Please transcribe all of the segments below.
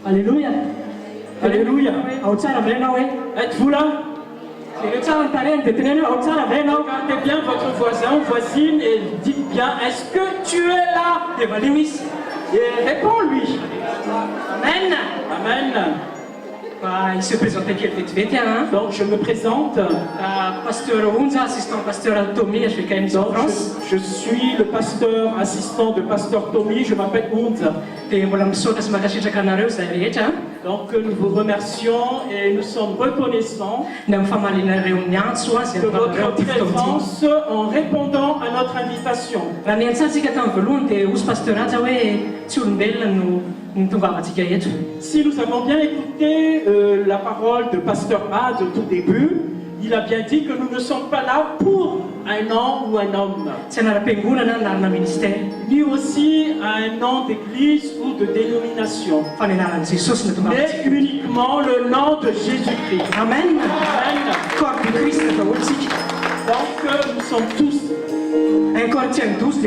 Alléluia. Alléluia. Êtes-vous là? Regardez bien votre voisin ou voisine et dites bien, est-ce que tu es là? Et réponds-lui. Amen. Amen. Il se présentait qui était vite, hein? Donc je me présente. Pasteur Hunza, assistant pasteur Tommy, je suis quand même en France. Je suis le pasteur assistant de pasteur Tommy, je m'appelle Hunza. Donc nous vous remercions et nous sommes reconnaissants de votre présence en répondant à notre invitation. Si nous avons bien écouté la parole de pasteur Ad au tout début, il a bien dit que nous ne sommes pas là pour un an ou un homme, ni aussi un nom d'église ou de dénomination, mais uniquement le nom de Jésus-Christ. Amen. Amen. Donc nous sommes tous. 1 Corinthiens 12,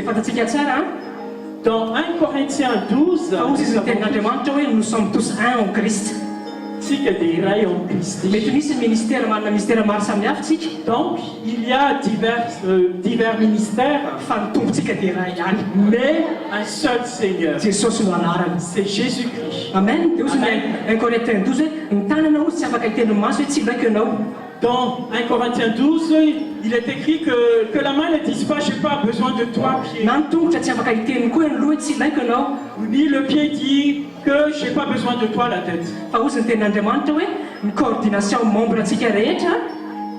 Dans 1 Corinthiens 12, nous sommes tous un en Christ. Donc, il y a divers ministères, mais un seul Seigneur, c'est Jésus-Christ. Amen. Dans 1 Corinthiens 12, il est écrit que la main ne dise pas « j'ai pas besoin de toi, pied ». Ni le pied dit que j'ai pas besoin de toi, la tête.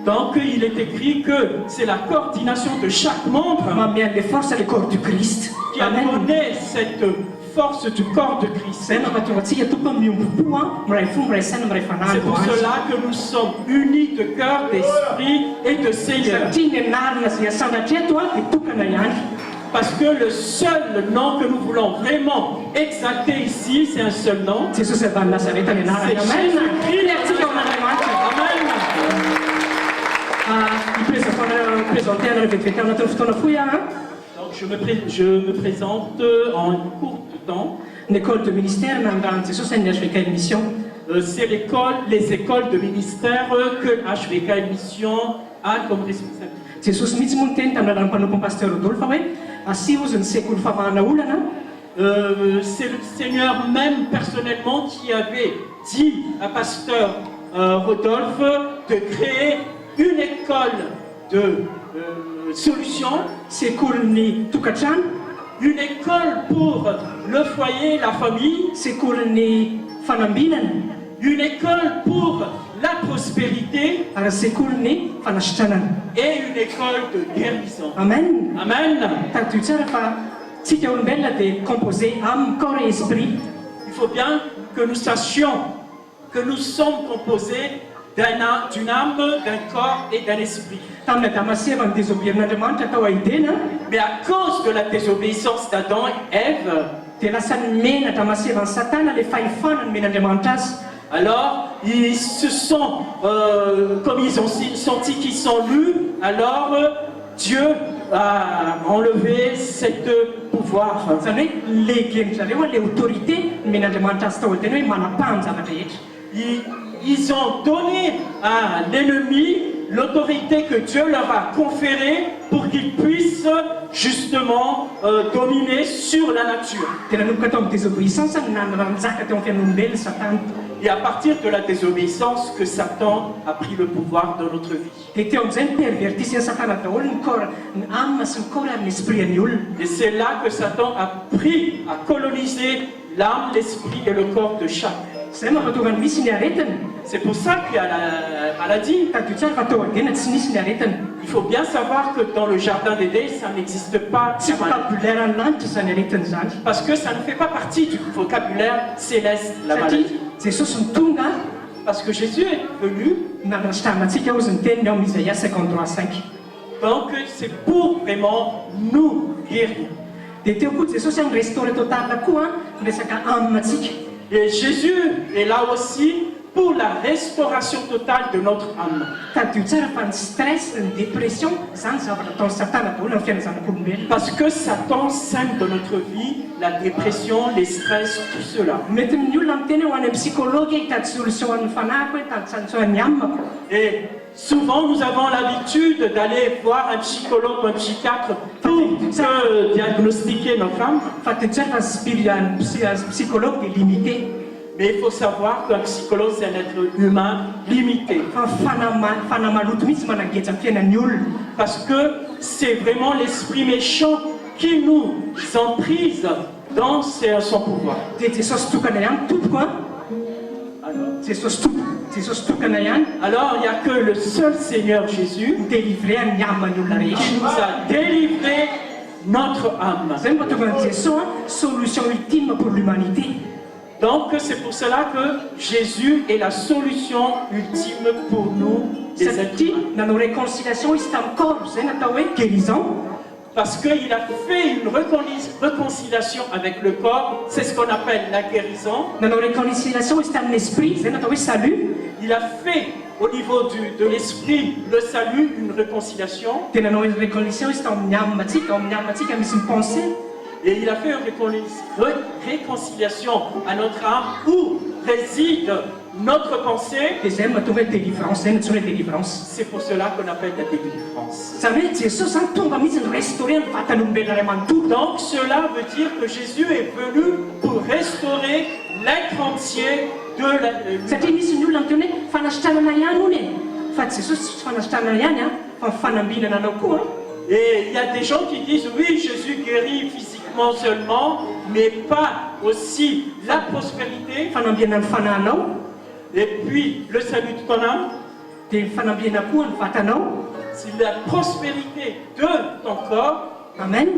Donc il est écrit que c'est la coordination de chaque membre qui a donné cette force du corps de Christ. C'est pour cela que nous sommes unis de cœur, d'esprit et de Seigneur. Parce que le seul nom que nous voulons vraiment exalter ici, c'est un seul nom. C'est Jésus-Christ. Amen. Donc je me présente en court temps. L'école de ministère, c'est les écoles de ministère que HVK Mission a comme responsabilité. C'est le Seigneur même personnellement qui avait dit à pasteur Rodolphe de créer une école de solution, une école pour le foyer, la famille, une école pour la prospérité et une école de guérison. Amen. Amen. Il faut bien que nous sachions que nous sommes composés d'une âme, d'un corps et d'un esprit. Mais à cause de la désobéissance d'Adam et Ève, alors ils se sont, comme ils ont senti qu'ils sont lus, alors Dieu a enlevé ce pouvoir. Ils ont donné à l'ennemi l'autorité que Dieu leur a conférée pour qu'ils puissent justement dominer sur la nature. Et à partir de la désobéissance que Satan a pris le pouvoir dans notre vie. Et c'est là que Satan a pris, a colonisé l'âme, l'esprit et le corps de chacun. C'est pour ça qu'il y a la maladie. Il faut bien savoir que dans le jardin d'Éden, ça n'existe pas. Parce que ça ne fait pas partie du vocabulaire céleste, la maladie. Parce que Jésus est venu. Donc c'est pour vraiment nous guérir. Et Jésus est là aussi pour la restauration totale de notre âme. Tadio tsara fa ny stress, ny dépression, zany zavatra ataon'ny satana daholo amin'ny fiainana zanak'olombelona. Parce que Satan sème dans notre vie la dépression, les stress, tout cela. Mety ny olona miteny ho any amin'ny psychologue hitady solution an'ny fanahiko, hitady solution an'ny amako. Et souvent, nous avons l'habitude d'aller voir un psychologue ou un psychiatre pour diagnostiquer notre âme. Fa ty tsara fa psychologue est limité. Mais il faut savoir qu'un psychologue, c'est un être humain limité. Fa fanamaloto mihitsy manangetra amin'ny fiainan'ny olona. Parce que c'est vraiment l'esprit méchant qui nous emprise dans son pouvoir. Dia Jesosy tokana ihany tompoko a. Jesosy tokana ihany Alors, il n'y a que le seul Seigneur Jésus délivrer amin'ny aman'ny olona qui rehetra. nous a délivré notre âme. Zay mba tonga ny Jesosy solution ultime pour l'humanité. Donc, c'est pour cela que Jésus est la solution ultime pour nous, les êtres Satria humains. nanao réconciliation izy tamin'ny corps, zay natao hoe guérison. Parce qu'il a fait une réconciliation avec le corps, c'est ce qu'on appelle la guérison. Nanao réconciliation izy tamin'ny esprit, zay natao hoe salut. Il a fait au niveau de l'esprit, le salut, une réconciliation. Dia nanao réconciliation izy tamin'ny amantsika, amin'ny amantsika misy ny pensée. Et il a fait une réconciliation à notre âme où réside notre pensée. Dia zay mahatonga hoe délivrance, zay natsoina hoe délivrance. C'est pour cela qu'on appelle la délivrance. Zany hoe Jesosy zany tonga mihitsy ny restaurer ny vatan'olombelona ray manontolo. Donc cela veut dire que Jésus est venu pour restaurer l'être entier de la... Satria misy ny olona miteny hoe fanasitranana ihany hono e. Fa Jesosy tsy fanasitranana ihany a, fa fanambinana anao koa. Et il y a des gens qui disent oui, Jésus guérit physiquement seulement, mais pas aussi la prospérité. Fanambiana ny fanahinao, Et puis le salut de ton âme, dia fanambiana koa ny vatanao. c'est la prospérité de ton corps. Amen.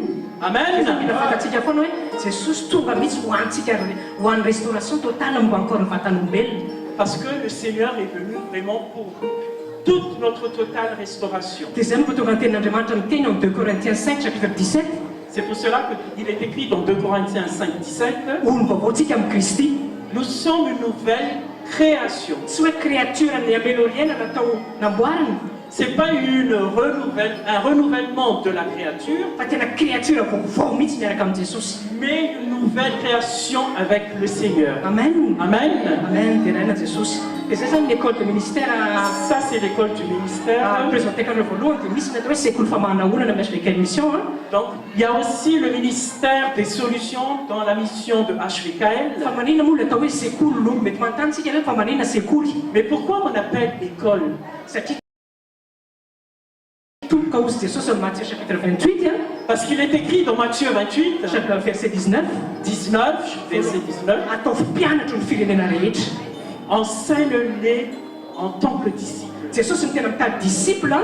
Amen. Mila fantatsika foana hoe Jesosy tonga mihitsy ho antsika ho an'ny restauration totale momba encore ny vatan'olombelona. Parce que le Seigneur est venu vraiment pour toute notre totale restauration. Dia zay mahatonga ny tenin'Andriamanitra miteny en 2 Corinthiens 5 chapitre 17. C'est pour cela qu'il est écrit dans 2 Corinthiens 5, 17, Olo vaovaontsika amin'ny Kristy. nous sommes une nouvelle création. Tsy hoe créature ny ameloriana natao namboarina, C'est pas un renouvellement de la créature, fa tena créature vaovao mihitsy miaraka amin'ny Jesosy. mais une nouvelle création avec le Seigneur. Amen. Amen. Amen. Dia raina Jesosy. Dia zay zany l'école de ministère Ça, c'est l'école du ministère. présenté andreo voalohany dia misy natao hoe sekoly famahana olana miazo lesquelles mission. Donc, il y a aussi le ministère des solutions dans la mission de HVKL. Fa maninona moa le atao hoe sekoly lo mety manontany tsika hoe fa maninona sekoly. Mais pourquoi on appelle école? Satria tomboka ozy Jesosy amin'ny Matthieu chapitre 28 Parce qu'il est écrit dans Matthieu 28, chapitre verset 19 verset 19, ataovy mpianatra ny firenena rehetra. enseigne-les en tant que disciples. Jesosy ny tena mitady disciple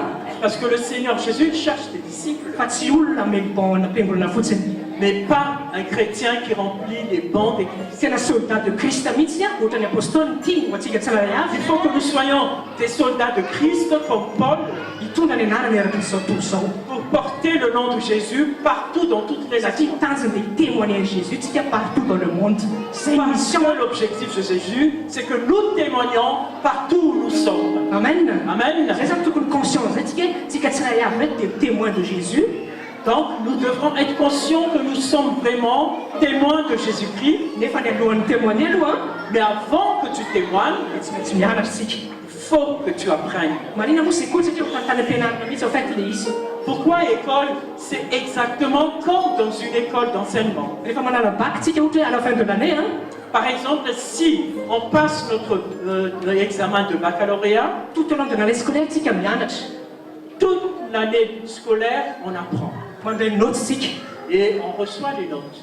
Parce que le Seigneur Jésus il cherche des disciples, fa tsy olona melobon ampiangolona fotsiny. mais pas un chrétien qui remplit les bancs d'église. Tena soldat de Christ mihitsy ohatra ny apôstôly tia ho antsika tsara avy. Il faut que nous soyons des soldats de Christ comme Paul Hitondra ny anarany araka izao tontolo izao. pour porter le nom de Jésus partout dans toutes les Satria nations. tanjona dia témoigner Jésus tsika partout dans le monde. Zay Parce mission. que l'objectif de Jésus, c'est que nous témoignons partout où nous sommes. Amen. Amen. Zay zany tokony conscience zatsika tsika tsara avy hoe dia témoin de Jésus. Donc nous devrons être conscients que nous sommes vraiment témoins de Jésus-Christ. Nefa ny alohan'ny témoigner aloha Mais avant que tu témoignes, tsy maintsy mianatra tsika. il faut que tu apprennes. Maninona moa sekoly satria ho tantany ampianarana mihitsy au fait le izy. Pourquoi école? C'est exactement comme dans une école d'enseignement. Rehefa manala bac tsika ohatra hoe à la fin de l'année Par exemple, si on passe notre examen de baccalauréat, tout au long de l'année scolaire tsika mianatra. toute l'année scolaire, on apprend. Mandray notes tsika. Et on reçoit les notes.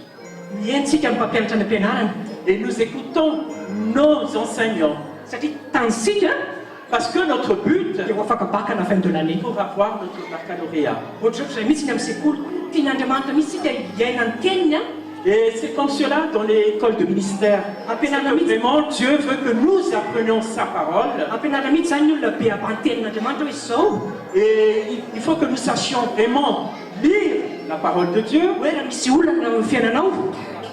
Mihaino tsika amin'ny mpampianatra ny ampianarana. Et nous écoutons nos enseignants. Satria tanjitsika Parce que notre but, dia ho afaka bac à la fin de l'année. pour avoir notre baccalauréat. Ohatra zay mihitsy ny amin'ny sekoly tian'Andriamanitra mihitsy tsika hiaina ny teniny Et c'est comme cela dans l'école de ministère. C'est que vraiment Dieu veut que nous apprenions sa parole. ampianarana mihitsy zany ny olona be avantenin'Andriamanitra hoe izao. Et il faut que nous sachions vraiment lire la parole de Dieu, hoe raha misy olana amin'ny fiainanao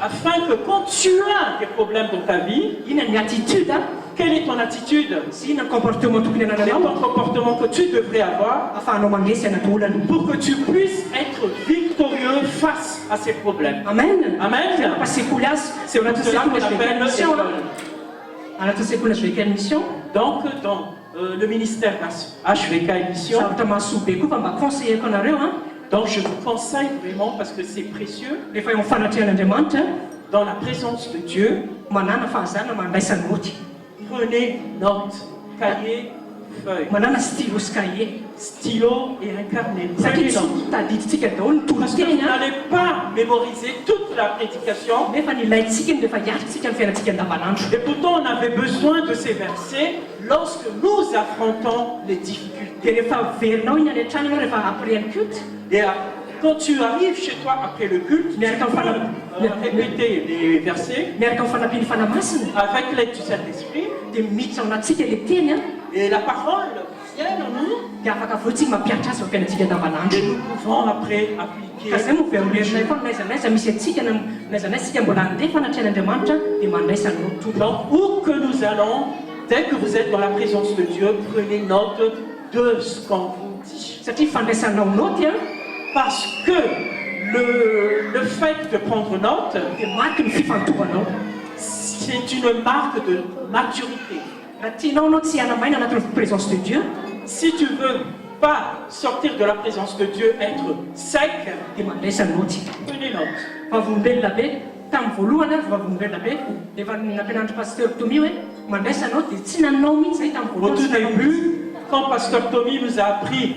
afin que quand tu as des problèmes dans ta vie, ina ny attitude quelle est ton attitude? Si na comportement tokony Quel est anananao ton comportement que tu devrais avoir afahanao mandresy anaty olana. pour que tu puisses être victorieux face à ces problèmes? Amen. Amen. Pasekoly azy C'est pour cela qu'on appelle mission. l'école. Anaty sekoly HVK mission. Donc, dans le ministère HVK Émission, Zavatra mahasoa be koa fa mba conseilleko anareo a. donc je vous conseille vraiment parce que c'est précieux, Rehefa eo am'fanatrehan'Andriamanitra dans la présence de Dieu, manana fahazana mandraisany moty. prenez note, cahier, feuille, Manana stylo sy cahier. stylo et un carnet. Satria Prenez tsy note. tadiditsika daholo ny Parce que vous toloteny a. n'allez pas mémoriser toute la prédication. Nefa ny ilaintsika ny rehefa hiatritsika ny fiainantsika andavanandro. Et pourtant, on avait besoin de ces versets lorsque nous affrontons les difficultés. Dia rehefa verinao iny any an-trano ianao rehefa après ny culte. Et quand tu arrives chez toi après le culte, tu peux répéter les versets Miaraka amin'ny fanampiany fanamasina avec l'aide du Saint-Esprit. dia miditra ao anatsika ilay teny a. Et la parole vient en nous. Dia afaka voatsika mampiatra azy ao fiainantsika andavanandro. Et nous pouvons après appliquer. Ka zay moa veroverinay foana naizanaiza misy atsika naizanaizika mbola handeha fanatrehan'Andriamanitra dia mandraisa anao tompony. Donc, où que nous allons, dès que vous êtes dans la présence de Dieu, prenez note de ce qu'on vous dit. Satria fandraisanao noty a Parce que le fait de prendre note, dia mariky ny fifantohanao. c'est une marque de maturité. Raha tianao anao tsy hanamaina anatin'ny présence de Dieu Si tu veux pas sortir de la présence de Dieu, être sec, dia mandraisa noty. prenez note. Vavolombelona be tamin'ny voalohany a vavolombelona be rehefa nampianaritra pasteur Tommy hoe mandraisa anao dia tsy nanao mihitsy zay tamin'ny Au voalohany tout tsy nanao mihitsy. début, quand Pasteur Tommy nous a appris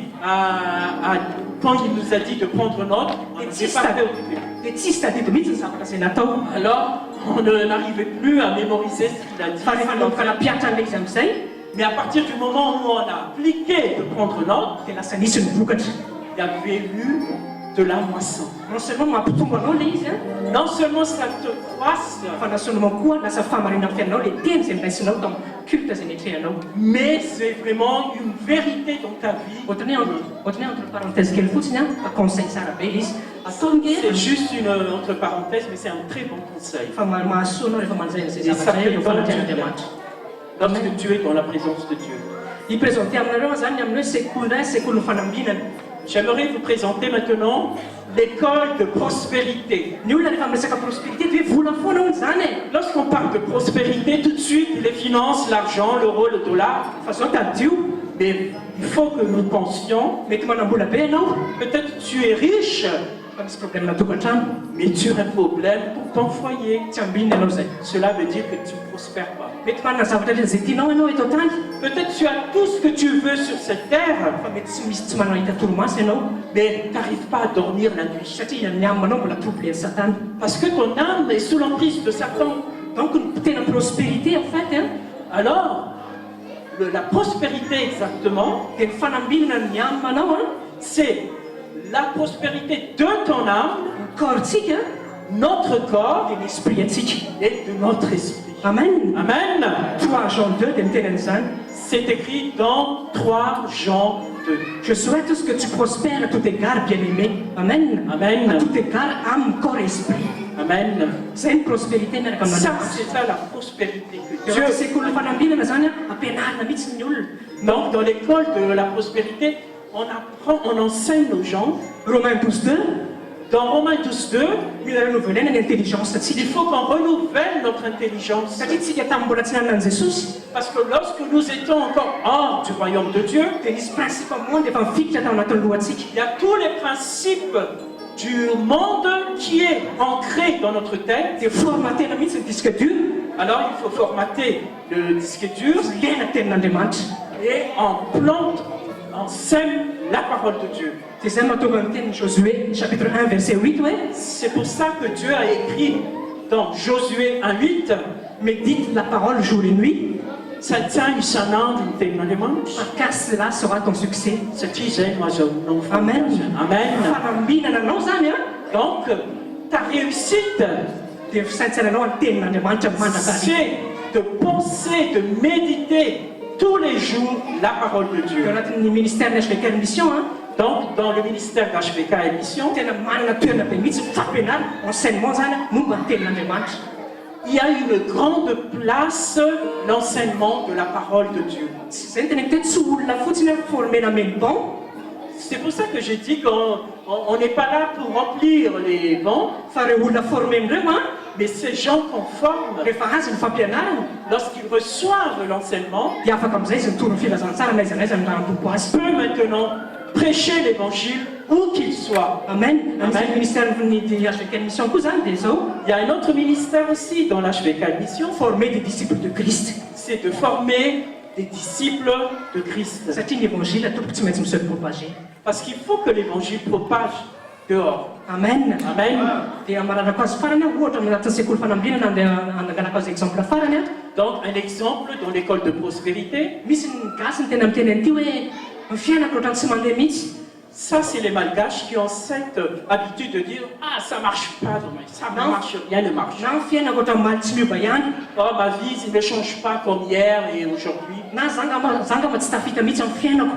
quand il nous a dit de prendre note, on n'avait pas fait au début. Dia tsisy tadidy mihitsy ny zavatra izay natao. Alors, on n'arrivait plus à mémoriser ce qu'il a dit. Fa rehefa nanomboka nampiatra an'ilay izy amin'izay Mais à partir du moment où on a appliqué de prendre note, dia lasa nisy ny vokatra. il y avait eu de la moisson. Non seulement mampitombo anao ilay izy a Non seulement ça te croisse, fa nasonomao koa lasa fahamarina amin'ny fiainanao ilay teny izay niraisinao tamin'ny culte izay netrehanao. mais c'est vraiment une vérité dans ta vie. Ohatrany entre parenthèse kely fotsiny a conseil tsara be ilay izy atao C'est nge juste une entre parenthèses, mais c'est un très bon conseil. fa mahasoa anao rehefa manjay an'izay zavatra zay eo fanatrehan'Andriamanitra. Lorsque tu es dans la présence de Dieu. Hiprésente aminareo zany amin'ny hoe sekoly ray sekoly ny fanambinana. J'aimerais vous présenter maintenant l'école de prospérité. Ny olona rehefa miresaka prospérité dia hoe vola foana hono zany e. Lorsqu'on parle de prospérité, tout de suite, les finances, l'argent, l'euro, le dollar, Fa zao tadio mais il faut que nous pensions, mety manambola be ianao peut-être tu es riche, fa misy problème na tokantrano mais tu as un problème pour ton foyer. tsy ambinina ianao zay. Cela veut dire que tu ne prospères pas. Mety manana zavatra zay tianao ianao eto an-tany Peut-être tu as tout ce que tu veux sur cette terre, fa mety tsy misy tsy manahita toromaso ianao mais tu n'arrives pas à dormir la nuit. satria ny amanao mbola troublé satana. Parce que ton âme est sous l'emprise de Satan. Donc ny tena prospérité en fait hein, Alors, la prospérité exactement, dia ny fanambinana ny amanao a c'est la prospérité de ton âme, ny corpsika notre corps dia ny esprit atsika. et de notre esprit. Amen. Amen. 3 Jean 2 dia miteny an'izany. C'est écrit dans 3 Jean 2. Je souhaite tout ce que tu prospères à tout égard, bien-aimé. Amen. Amen. À tout égard, âme, corps et esprit. Amen. C'est une prospérité, mais comme Ça, c'est ça la prospérité que Dieu, Dieu. c'est que le fanambinana zany a ampianarina mihitsy ny olona. Donc, dans l'école de la prospérité, on apprend, on enseigne aux gens. Romains 12:2, Dans Romains 12:2, mila renovelena ny intelligence il atsika. faut qu'on renouvelle notre intelligence. Satria tsika tamin'ny mbola tsy nanana Jesosy, Parce que lorsque nous étions encore hors du royaume de Dieu, dia nisy principe monde efa mifikitra tao anatin'ny lohantsika. il y a tous les principes du monde qui est ancré dans notre tête. Dia formatena mihitsy ny disque dur, Alors il faut formater le disque dur ilaina tenin'Andriamanitra. et on plante, on sème la parole de Dieu. Dia zay mahatonga ny tenin'ny Josué chapitre 1 verset 8 hoe C'est pour ça que Dieu a écrit dans Josué 1:8, médite la parole jour et nuit, satria isan'andro ny tenin'Andriamanitra car cela sera ton succès. satria zay no azahoanao ny Amen. fahombiazana. Amen. Fanambinana anao zany a Donc ta réussite, dia fisaintsainanao ny tenin'Andriamanitra mandraka ary. c'est de penser, de méditer tous les jours la parole de Dieu. Eo anatin'ny ministère ny HVK mission a Donc dans le ministère d'HVK Émission, tena manana toerana be mihitsy fampianarana enseignement zany a momba ny tenin'Andriamanitra. il y a une grande place l'enseignement de la parole de Dieu. Zay no teneniko teto tsy olona fotsiny formena melban C'est pour ça que j'ai dit qu'on n'est pas là pour remplir les bancs, fa reo olona formeny reo mais ces gens qu'on forme, rehefa azy ny fampianarana lorsqu'ils reçoivent l'enseignement, dia afaka amin'izay izy mitoro ny filazantsara na izanaiza ny rahatompo azy. peut maintenant prêcher l'évangile où qu'il soit. Amen. Amen. Anisany ministère ny HVK mission koa zany dia zao Il y a un autre ministère aussi dans l'HVK Mission, former des disciples de Christ. c'est de former des disciples de Christ. Satria ny évangile tompoko tsy maintsy miseo propager. Parce qu'il faut que l'évangile propage dehors. Amen. Amen. Dia maranako azy farany aho ohatra anatin'ny sekoly fanambinana anangalako azy exemple farany aho. Donc un exemple dans l'école de prospérité, Misy ny gasy ny tena miteny an'ity hoe ny fiainako ohatrany tsy mandeha mihitsy. ça c'est les malgaches qui ont cette habitude de dire « Ah, ça marche pas, ça ne marche, rien ne marche. Na ny fiainako ohatrany maly tsy miova ihany. Oh, ma vie ne change pas comme hier et aujourd'hui. Na zanga tsy tafita mihitsy amin'ny fiainako.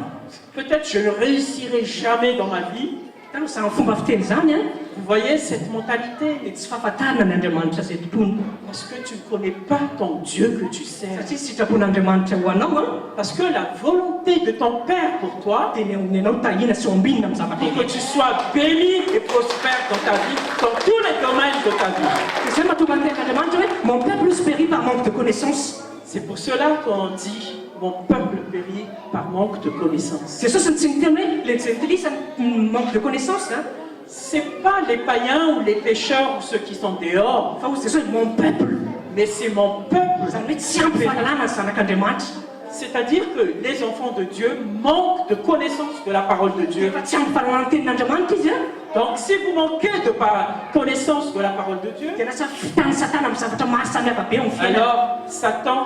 Peut-être je ne réussirai jamais dans ma vie. » Tano zany fomba fiteny zany Vous voyez cette mentalité? dia tsy fahafantarana ny Andriamanitra zay tompony. Parce que tu ne connais pas ton Dieu que tu sers. Satria sitrapon'Andriamanitra ho anao Parce que la volonté de ton Père pour toi, dia ny anao tahina sy ombinina amin'ny zavatra pour que tu sois béni et prospère dans ta vie, dans tous les domaines de ta vie. Zay mahatonga ny ten'Andriamanitra hoe mon peuple périt par manque de connaissance. C'est pour cela qu'on dit « Mon peuple périt par manque de connaissance ». Jesosy ny tsy miteny hoe le gentilisa manque de connaissance C'est pas les païens ou les pécheurs ou ceux qui sont dehors, fa ozy Jesosy mon peuple. mais c'est mon peuple. Zany hoe tsy ampy fahalalana ny zanak'Andriamanitra. C'est-à-dire que les enfants de Dieu manquent de connaissance de la parole de Dieu. Fa tsy ampy fahalalana ny tenin'Andriamanitra izy Donc si vous manquez de connaissance de la parole de Dieu, dia lasa fitan'ny Satana amin'ny zavatra maro samihafa be amin'ny fiainana. alors Satan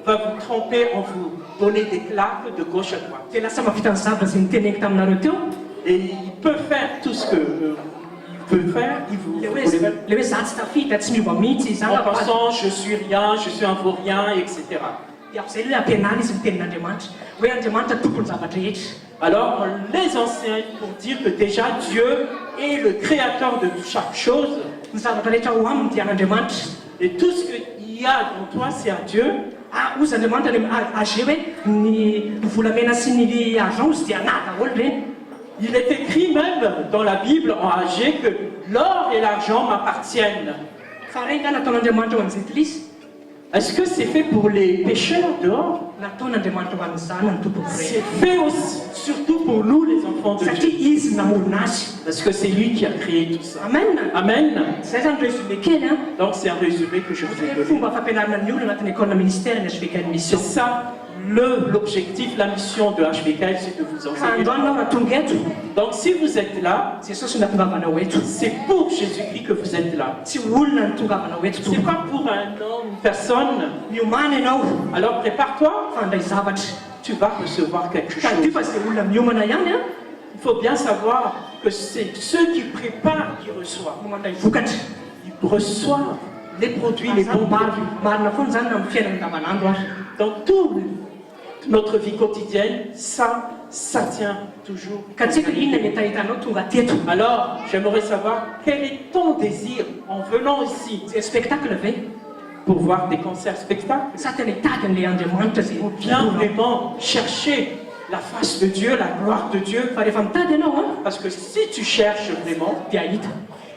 va vous tromper en vous donner des claques de gauche à droite. Dia lasa mahavita ny zavatra zay niteneniko taminareo teo. Et il peut faire tout ce que il peut faire, il vous Le voulez faire. hoe za tsy tafita tsy miova mihitsy En zanga pensant je suis rien, je suis un vaurien, etc. dia am'izay hoe ampianary izy mitenin'Andriamanitra hoe Andriamanitra tompony zavatra rehetra. Alors on les enseigne pour dire que déjà Dieu est le créateur de chaque chose Ny zavatra rehetra ho aminy dia an'Andriamanitra. et tout ce qu'il y a dans toi c'est à Dieu. Ozy Andriamanitra le age hoe ny volamena sy ny argent ozy dia anahy daholo reny. Il est écrit même dans la Bible en Agé que l'or et l'argent m'appartiennent. Fa reny ka nataon'Andriamanitra ho an'ny gentilisa. Est-ce que c'est fait pour les pécheurs dehors? Nataon'Andriamanitra ho an'ny zanany tompoko C'est reny. fait aussi, surtout pour nous les enfants de Dieu. Satria izy namorona azy. Parce que c'est lui qui a créé tout ça. Amen. Amen. Zay zany résumé kely Donc c'est un résumé que je vous ai donné. fomba fampianarana ny olona anatin'ny école ministère ny HVK ny C'est mission. ça l'objectif, la mission de HVK, c'est de vous enseigner. Androany nao raha tonga eto Donc si vous êtes là, Jesosy natongavanao eto. c'est pour Jésus-Christ que vous êtes là. Tsy olona nitongavanao eto C'est tompoko. pas pour un homme, une personne. Miomana ianao Alors prépare-toi, fandray zavatra. tu vas recevoir quelque Ka ty chose. fa zay olona miomana ihany Il faut bien savoir que c'est ceux qui préparent qui reçoivent. no mandray vokatra. Ils reçoivent les produits, les bons produits. Marina foana zany na amin'ny fiainana andavanandro ary. Dans toute notre vie quotidienne, ça tient toujours. Ka tsika inona ny etahitanao tonga teto. Alors, j'aimerais savoir quel est ton désir en venant ici Zay spectacle ve pour voir des concerts spectacles, sa tena hitady an'le Andriamanitra zay ou bien vraiment chercher la face de Dieu, la gloire de Dieu. fa rehefa mitady ianao Parce que si tu cherches vraiment, dia hita.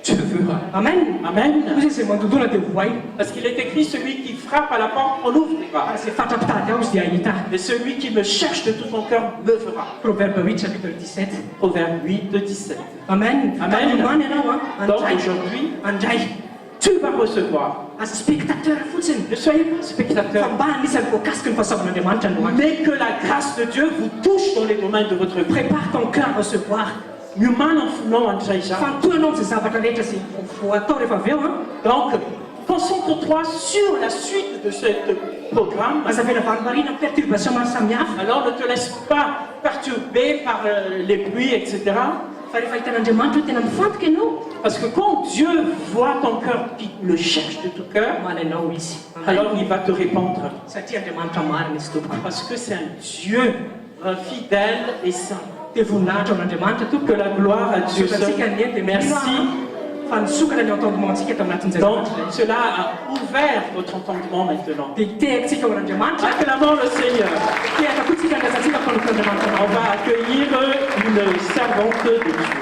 tu le verras. Amen. Amen. Ozy zay mandodona dia voay. Parce qu'il est écrit, celui qui frappe à la porte, on ouvrira. Ary zay fatra pitady ao izy dia hita. Mais celui qui me cherche de tout son cœur me verra. Proverbe 8 chapitre 17. Proverbe 8, 17. Amen. Amen. Miomana ianao Donc andray. aujourd'hui, Andray. tu vas recevoir. As spectateur fotsiny. Ne soyez pas Fa spectateurs, mba anisany voakasiky ny fahasavan'Andriamanitra androany. mais que la grâce de Dieu vous touche dans les domaines de votre vie. Prépare ton cœur à recevoir. Miomana ny fonao andraiza. Fantohy anao zay zavatra rehetra zay voatao rehefa avy eo Donc, concentre-toi sur la suite de ce programme. azavela varimarina perturbation maro samihafa. Alors ne te laisse pas perturber par les bruits, etc. Fa rehefa hitan'Andriamanitra hoe tena mifantoka ianao Parce que quand Dieu voit ton cœur, qu'il le cherche de tout cœur, mana ianao izy. alors il va te répondre. Satria Andriamanitra marina izy tompoko. Parce que c'est un Dieu fidèle et saint. Dia voninahitra ao n'Andriamanitra Que tompoko. la gloire à Dieu seul. Sotratsika ny eny dia Merci fa nisokana ny entendement-ntsika eto anatin'izay Donc, zavatra izay. cela a ouvert votre entendement maintenant. Dia tehakitsika ho an'Andriamanitra. Acclamons le Seigneur. Tehaka koa tsika andrasantsika mpanompo Andriamanitra. On va accueillir une servante de Dieu.